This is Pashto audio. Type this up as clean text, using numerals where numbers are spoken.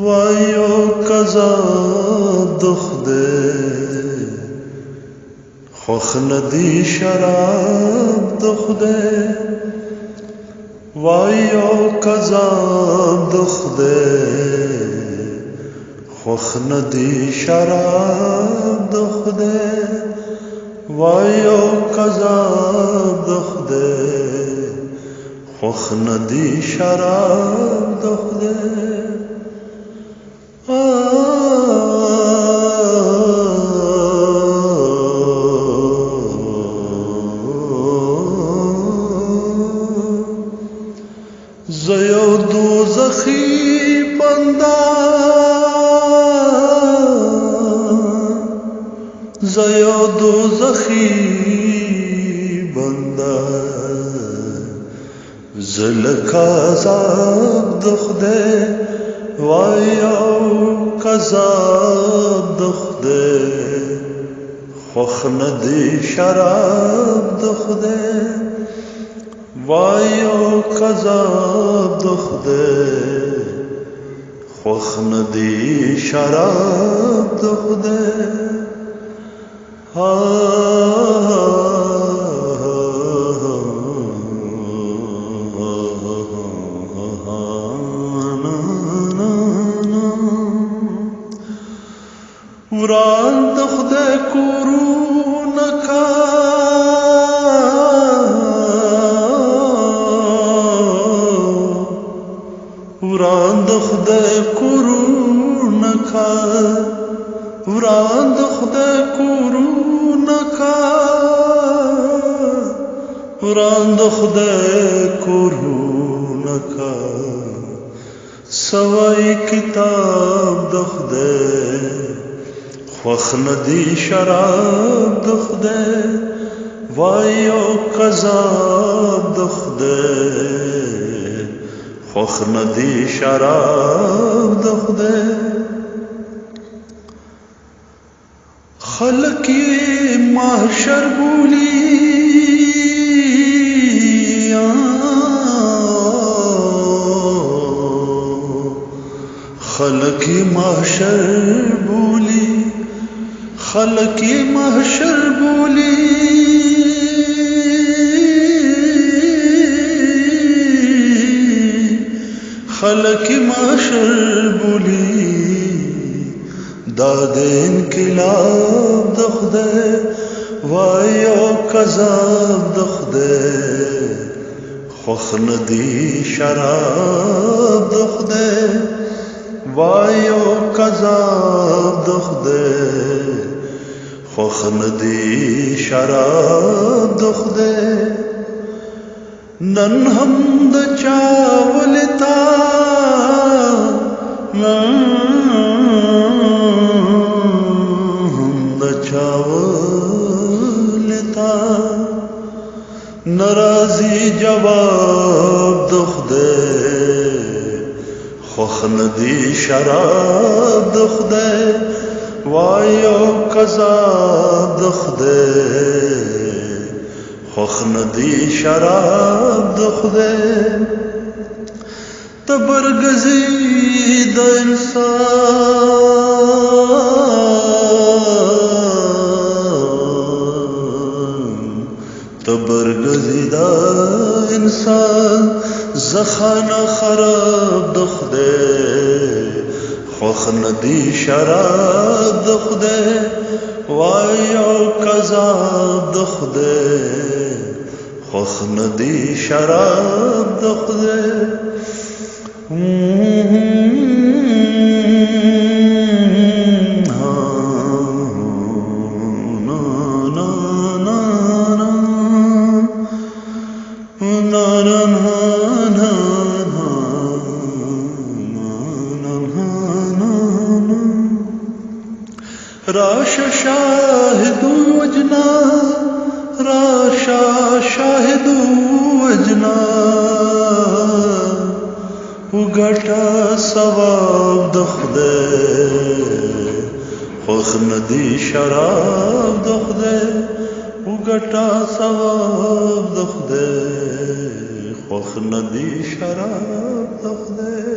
وایو کذاب دخده خوخ ندی شراب دخده وایو کذاب دخده خوخ ندی شراب دخده وایو کذاب دخده خوخ ندی شراب دخده زیو دوزخی بندا زیو دوزخی بندا زلک عذاب دخده وایو کذاب دخده خوخ ندی شراب دخده وایو کذاب دخده خوخ ندی شراب دخده وران دخده کورونکا وران دخده کورونکا وران دخده کورونکا وران دخده کورونکا سوای کتاب دخده خوخ ندی شراب دخده وایو کذاب دخده خوخ ندی شراب دخده خلقی محشر بولی خلقی محشر بولی خلقی محشر بولی خلقی محشر بولی داد انقلاب دخده وایو کذاب دخده خوخ ندی شراب دخده وایو کذاب دخده خوخ ندی شراب دخده نن هم د چاولتا نن هم د چاولتا نرازی جواب دخده خوخ ندی شراب دخده وایو کذاب دخده خوخ ندی شراب دخده تبرگزی د انسان تبرگزی د انسان زخانه خراب دخده خوخ ندی شراب دخده وایو کذاب دخده خوخ ندی شراب دخده राशा शाहिदू वजना, राशा शाहिदू वजना, उगटा सवाब द खुदे خوخ ندی شراب د خدای وګټه ثواب د خدای خوخ ندی شراب د خدای